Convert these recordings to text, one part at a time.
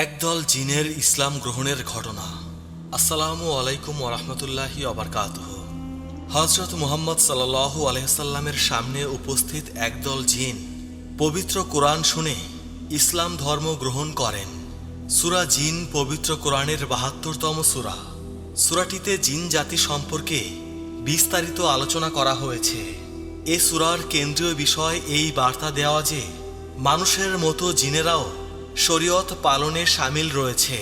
একদল জিনের ইসলাম গ্রহণের ঘটনা। আসসালামু আলাইকুম ওরহমতুল্লাহি ওবারকাতুহ। হযরত মুহাম্মদ সাল্লাল্লাহু আলাইহি সাল্লামের সামনে উপস্থিত একদল জিন পবিত্র কোরআন শুনে ইসলাম ধর্ম গ্রহণ করেন। সূরা জিন পবিত্র কোরআনের ৭২তম সূরা। সূরাটিতে জিন জাতি সম্পর্কে বিস্তারিত আলোচনা করা হয়েছে। এ সূরার কেন্দ্রীয় বিষয় এই বার্তা দেওয়া যে মানুষের মতো জিনেরাও শরীয়ত পালনে শামিল রয়েছে।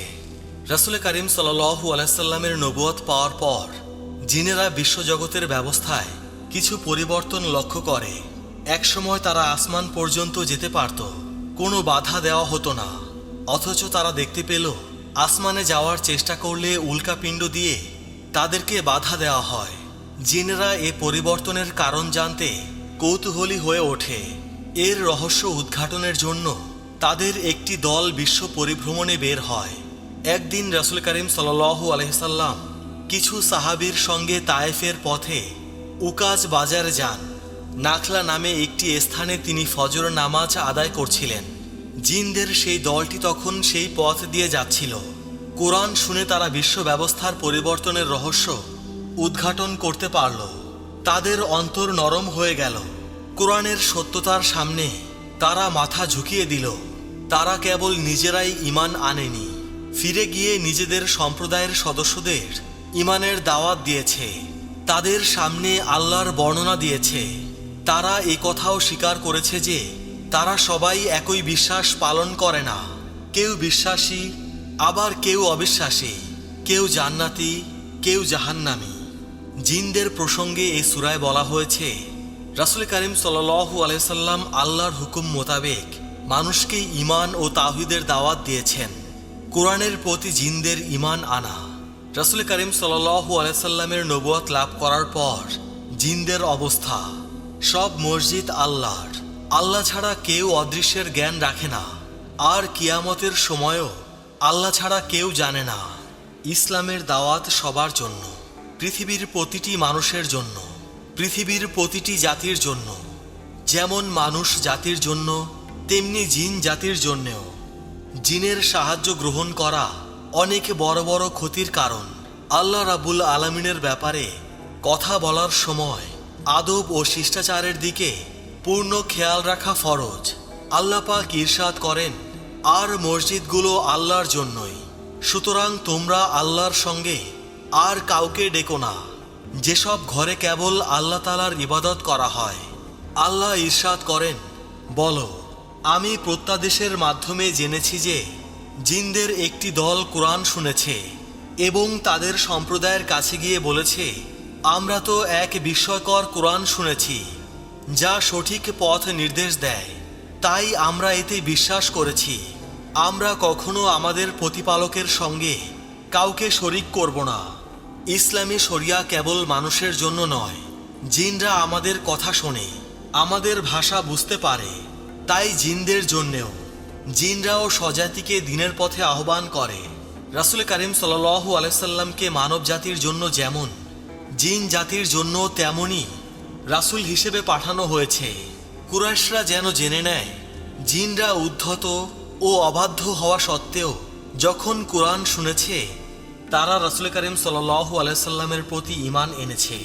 রাসূল করিম সাল্লাল্লাহু আলাইহি সাল্লামের নবুয়ত পাওয়ার পর জিনেরা বিশ্বজগতের ব্যবস্থায় কিছু পরিবর্তন লক্ষ্য করে। একসময় তারা আসমান পর্যন্ত যেতে পারত, কোনো বাধা দেওয়া হতো না। অথচ তারা দেখতে পেল আসমানে যাওয়ার চেষ্টা করলে উল্কাপিণ্ড দিয়ে তাদেরকে বাধা দেওয়া হয়। জিনেরা এ পরিবর্তনের কারণ জানতে কৌতূহলী হয়ে ওঠে। এর রহস্য উদ্ঘাটনের জন্য তাদের একটি দল বিশ্ব পরিভ্রমণে বের হয়। একদিন রাসূল করিম সাল্লাল্লাহু আলাইহি সাল্লাম কিছু সাহাবীর সঙ্গে তায়েফের পথে উকাজ বাজারে যান। নাখলা নামে একটি স্থানে তিনি ফজর নামাজ আদায় করছিলেন। জিনদের সেই দলটি তখন সেই পথ দিয়ে যাচ্ছিল। কোরআন শুনে তারা বিশ্ব ব্যবস্থার পরিবর্তনের রহস্য উদ্ঘাটন করতে পারল। তাদের অন্তর নরম হয়ে গেল। কোরআনের সত্যতার সামনে তারা মাথা ঝুঁকিয়ে দিল। তারা কেবল নিজেরাই ঈমান আনেনি, ফিরে গিয়ে নিজেদের সম্প্রদায়ের সদস্যদের ঈমানের দাওয়াত দিয়েছে। তাদের সামনে আল্লাহর বর্ণনা দিয়েছে। তারা এই কথাও স্বীকার করেছে যে তারা সবাই একই বিশ্বাস পালন করে না। কেউ বিশ্বাসী, আবার কেউ অবিশ্বাসী, কেউ জান্নাতি, কেউ জাহান্নামী। জিনদের প্রসঙ্গে এই সূরায় বলা হয়েছে, রাসূল করিম সাল্লাল্লাহু আলাইহি সাল্লাম আল্লাহর হুকুম মোতাবেক মানুষকে ঈমান ও তাওহীদের দাওয়াত দিয়েছেন। কোরআনের প্রতি জিনদের ঈমান আনা। রাসূল করিম সাল্লাল্লাহু আলাইহি সাল্লামের নবুয়ত লাভ করার পর জিনদের অবস্থা। সব মসজিদ আল্লাহর। আল্লাহ ছাড়া কেউ অদৃশ্যের জ্ঞান রাখে না। আর কিয়ামতের সময়ও আল্লাহ ছাড়া কেউ জানে না। ইসলামের দাওয়াত সবার জন্য, পৃথিবীর প্রতিটি মানুষের জন্য, পৃথিবীর প্রতিটি জাতির জন্য। যেমন মানুষ জাতির জন্য তেমনি জিন জাতির জন্যেও। জিনের সাহায্য গ্রহণ করা অনেক বড় বড় ক্ষতির কারণ। আল্লাহ রাব্বুল আলামিনের ব্যাপারে কথা বলার সময় আদব ও শিষ্টাচারের দিকে পূর্ণ খেয়াল রাখা ফরজ। আল্লাহ পাক ইরশাদ করেন, আর মসজিদগুলো আল্লাহর জন্যই, সুতরাং তোমরা আল্লাহর সঙ্গে আর কাউকে ডেকো না, যেসব ঘরে কেবল আল্লাহ তাআলার ইবাদত করা হয়। আল্লাহ ইরশাদ করেন, বলো, আমি প্রত্যাদেশের মাধ্যমে জেনেছি যে জিনদের একটি দল কোরআন শুনেছে এবং তাদের সম্প্রদায়ের কাছে গিয়ে বলেছে, আমরা তো এক বিস্ময়কর কোরআন শুনেছি যা সঠিক পথ নির্দেশ দেয়, তাই আমরা এতে বিশ্বাস করেছি। আমরা কখনো আমাদের প্রতিপালকের সঙ্গে কাউকে শরিক করব না। ইসলামী শরিয়া কেবল মানুষের জন্য নয়। জিনরা আমাদের কথা শোনে, আমাদের ভাষা বুঝতে পারে, তাই জিনদের জন্যেও। জিনরাও স্বজাতিকে দ্বীনের পথে আহ্বান করে। রাসূল করিম সাল্লাল্লাহু আলাইহি সাল্লামকে মানব জাতির জন্য যেমন জিন জাতির জন্য তেমনই রাসূল হিসেবে পাঠানো হয়েছে। কুরাইশরা যেন জেনে নেয়, জিনরা উদ্ধত ও অবাধ্য হওয়া সত্ত্বেও যখন কোরআন শুনেছে তারা রাসূল করিম সাল্লাল্লাহু আলাইহি সাল্লামের প্রতি ঈমান এনেছে।